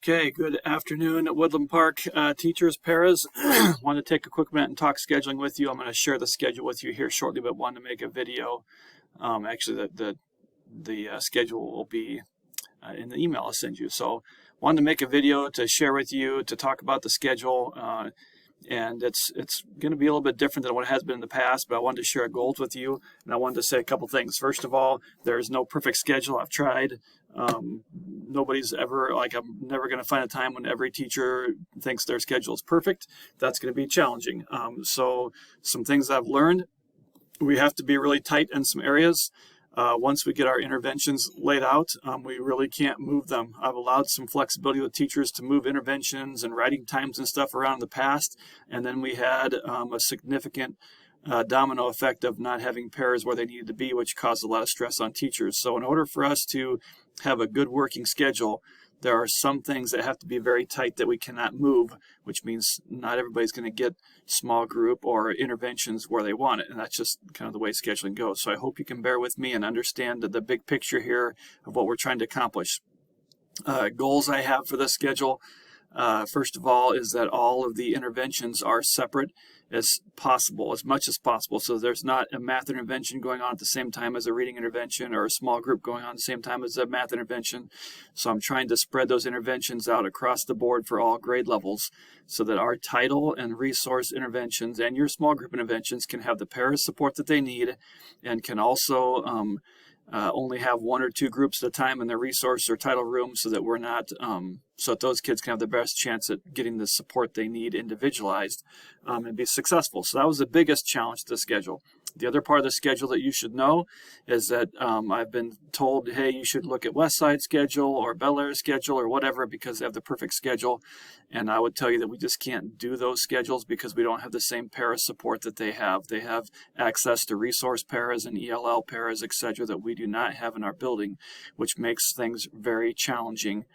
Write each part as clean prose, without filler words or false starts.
Okay, good afternoon, Woodland Park teachers, paras. Want to take a quick minute and talk scheduling with you. I'm going to share the schedule with you here shortly, but wanted to make a video. Actually, the schedule will be in the email I'll send you. So, wanted to make a video to share with you to talk about the schedule. And it's going to be a little bit different than what it has been in the past, but I wanted to share goals with you, and I wanted to say a couple things. First of all, there's no perfect schedule. I've tried. Nobody's ever, I'm never going to find a time when every teacher thinks their schedule is perfect. That's going to be challenging. So some things I've learned, we have to be really tight in some areas. Once we get our interventions laid out, we really can't move them. I've allowed some flexibility with teachers to move interventions and writing times and stuff around in the past, and then we had a significant domino effect of not having pairs where they needed to be, which caused a lot of stress on teachers. So in order for us to have a good working schedule, there are some things that have to be very tight that we cannot move, which means not everybody's going to get small group or interventions where they want it. And that's just kind of the way scheduling goes. So I hope you can bear with me and understand the big picture here of what we're trying to accomplish. Goals I have for this schedule, first of all, is that all of the interventions are separate as possible, as much as possible. So there's not a math intervention going on at the same time as a reading intervention, or a small group going on at the same time as a math intervention. So I'm trying to spread those interventions out across the board for all grade levels so that our title and resource interventions and your small group interventions can have the paras support that they need, and can also only have one or two groups at a time in their resource or title room, so that we're not, so that those kids can have the best chance at getting the support they need individualized and be successful. So that was the biggest challenge to the schedule. The other part of the schedule that you should know is that I've been told, hey, you should look at Westside schedule or Bel Air schedule or whatever because they have the perfect schedule. And I would tell you that we just can't do those schedules because we don't have the same para support that they have. They have access to resource paras and ELL paras, etc., that we do not have in our building, which makes things very challenging.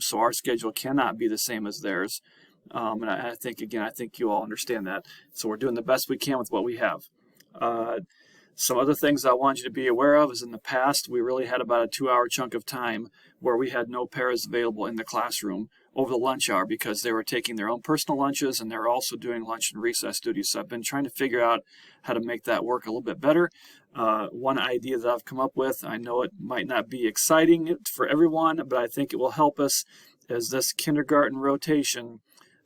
So our schedule cannot be the same as theirs. And I think you all understand that. So we're doing the best we can with what we have. Some other things I want you to be aware of is in the past, we really had about a 2-hour chunk of time where we had no paras available in the classroom over the lunch hour because they were taking their own personal lunches and they're also doing lunch and recess duties. So I've been trying to figure out how to make that work a little bit better. One idea that I've come up with, I know it might not be exciting for everyone, but I think it will help us, is this kindergarten rotation.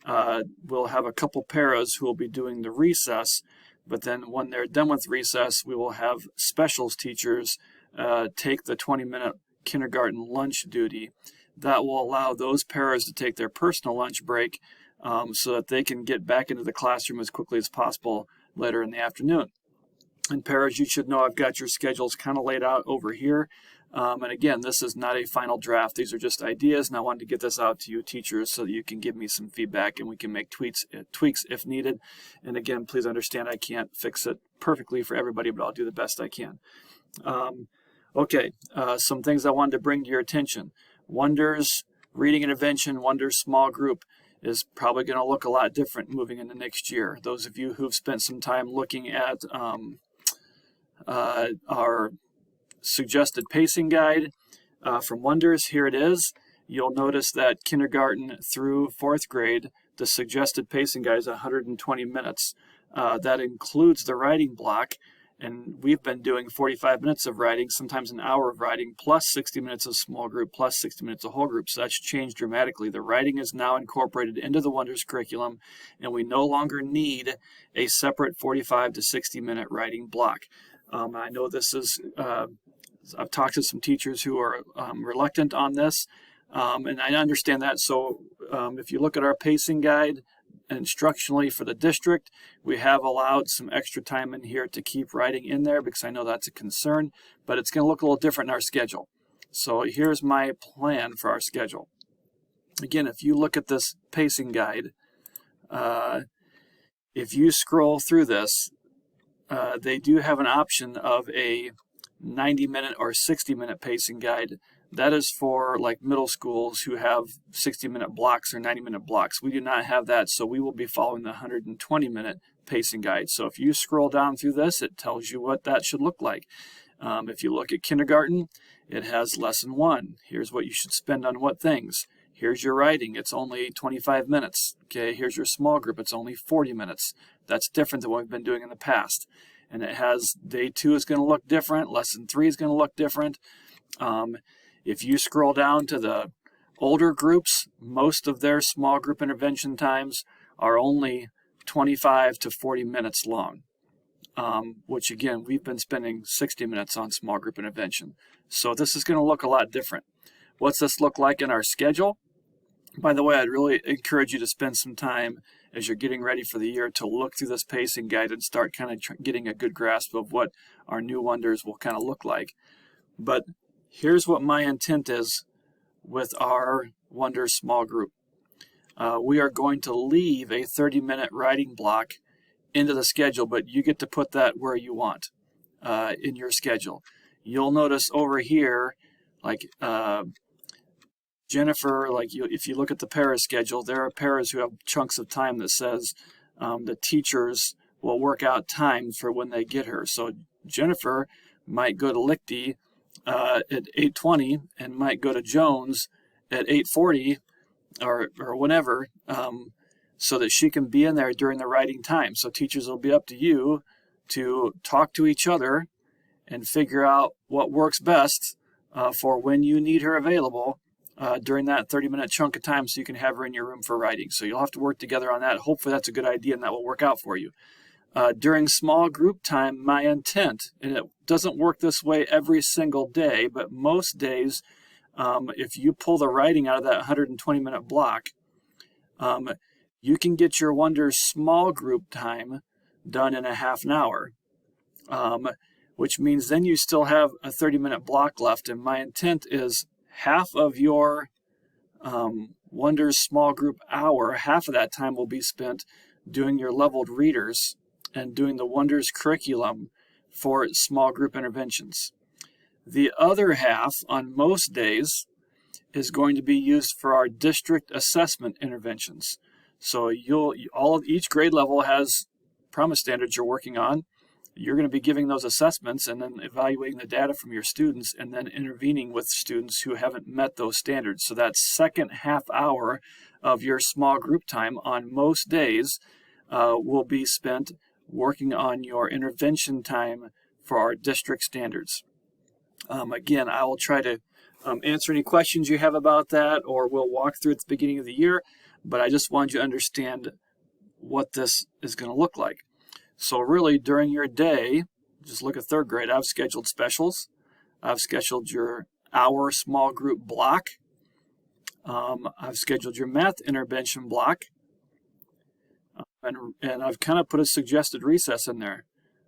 We'll have a couple paras who will be doing the recess, but then when they're done with recess, we will have specials teachers take the 20-minute kindergarten lunch duty. That will allow those paras to take their personal lunch break so that they can get back into the classroom as quickly as possible later in the afternoon. And paras, you should know I've got your schedules kind of laid out over here. And again, this is not a final draft. These are just ideas, and I wanted to get this out to you teachers so that you can give me some feedback and we can make tweaks if needed. And again, please understand I can't fix it perfectly for everybody, but I'll do the best I can. Some things I wanted to bring to your attention. Wonders reading intervention, Wonders small group is probably going to look a lot different moving into next year. Those of you who've spent some time looking at our suggested pacing guide from Wonders, here it is. You'll notice that kindergarten through 4th grade, the suggested pacing guide is 120 minutes. That includes the writing block, and we've been doing 45 minutes of writing, sometimes an hour of writing, plus 60 minutes of small group, plus 60 minutes of whole group. So that's changed dramatically. The writing is now incorporated into the Wonders curriculum, and we no longer need a separate 45 to 60 minute writing block. I know this is, I've talked to some teachers who are reluctant on this, and I understand that. So if you look at our pacing guide, instructionally for the district, we have allowed some extra time in here to keep writing in there because I know that's a concern, but it's going to look a little different in our schedule. So here's my plan for our schedule. Again, if you look at this pacing guide, if you scroll through this, they do have an option of a 90-minute or 60-minute pacing guide. That is for like middle schools who have 60-minute blocks or 90-minute blocks. We do not have that, so we will be following the 120-minute pacing guide. So if you scroll down through this, it tells you what that should look like. If you look at kindergarten, it has lesson 1. Here's what you should spend on what things. Here's your writing, it's only 25 minutes. Okay, here's your small group, it's only 40 minutes. That's different than what we've been doing in the past. And it has day 2 is going to look different, lesson 3 is going to look different. If you scroll down to the older groups, most of their small group intervention times are only 25 to 40 minutes long, which again, we've been spending 60 minutes on small group intervention. So this is going to look a lot different. What's this look like in our schedule? By the way, I'd really encourage you to spend some time as you're getting ready for the year to look through this pacing guide and start kind of getting a good grasp of what our new Wonders will kind of look like. But here's what my intent is with our Wonders small group. We are going to leave a 30-minute writing block into the schedule, but you get to put that where you want in your schedule. You'll notice over here, like Jennifer, if you look at the para schedule, there are paras who have chunks of time that says the teachers will work out time for when they get her. So Jennifer might go to Lichty at 8:20 and might go to Jones at 8:40 or whenever, so that she can be in there during the writing time. So teachers will be up to you to talk to each other and figure out what works best for when you need her available during that 30-minute chunk of time, so you can have her in your room for writing. So you'll have to work together on that. Hopefully that's a good idea and that will work out for you. During small group time, my intent, and it doesn't work this way every single day, but most days, if you pull the writing out of that 120-minute block, you can get your Wonders small group time done in a half an hour, which means then you still have a 30-minute block left. And my intent is half of your Wonders small group hour, half of that time will be spent doing your leveled readers and doing the Wonders curriculum for small group interventions. The other half, on most days, is going to be used for our district assessment interventions. So each grade level has promise standards you're working on. You're going to be giving those assessments and then evaluating the data from your students and then intervening with students who haven't met those standards. So that second half hour of your small group time on most days will be spent working on your intervention time for our district standards. Again, I will try to answer any questions you have about that, or we'll walk through at the beginning of the year, but I just want you to understand what this is going to look like. So really, during your day, just look at third grade, I've scheduled specials. I've scheduled your hour small group block. I've scheduled your math intervention block. And I've kind of put a suggested recess in there.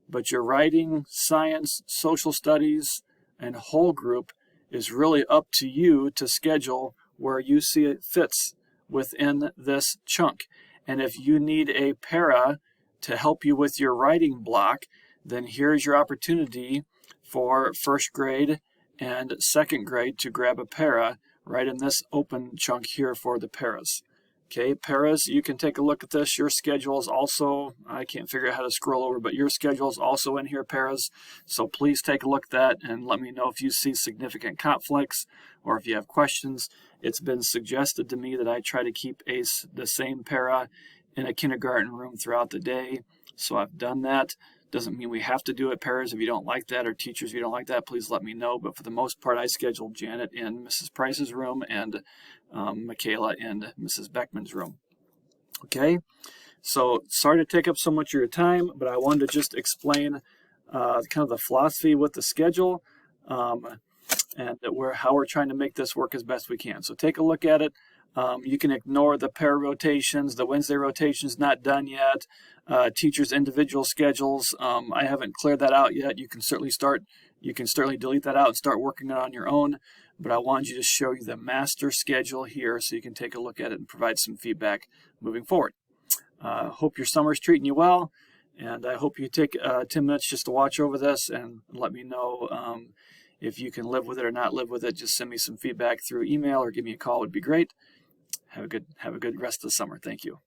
But your writing, science, social studies, and whole group is really up to you to schedule where you see it fits within this chunk. And if you need a para to help you with your writing block, then here's your opportunity for first grade and second grade to grab a para right in this open chunk here for the paras. Okay, paras, you can take a look at this. Your schedule is also, I can't figure out how to scroll over, but your schedule is also in here, paras. So please take a look at that and let me know if you see significant conflicts or if you have questions. It's been suggested to me that I try to keep the same para in a kindergarten room throughout the day. So I've done that. Doesn't mean we have to do it, paras. If you don't like that, or teachers, if you don't like that, please let me know. But for the most part, I scheduled Janet in Mrs. Price's room and Michaela in Mrs. Beckman's room. Okay, so sorry to take up so much of your time, but I wanted to just explain kind of the philosophy with the schedule and how we're trying to make this work as best we can. So take a look at it. You can ignore the para rotations. The Wednesday rotation's not done yet. Teachers' individual schedules, I haven't cleared that out yet. You can certainly delete that out and start working on your own. But I wanted you to show you the master schedule here so you can take a look at it and provide some feedback moving forward. Hope your summer's treating you well, and I hope you take 10 minutes just to watch over this and let me know if you can live with it or not live with it. Just send me some feedback through email or give me a call. Would be great. Have a good rest of the summer. Thank you.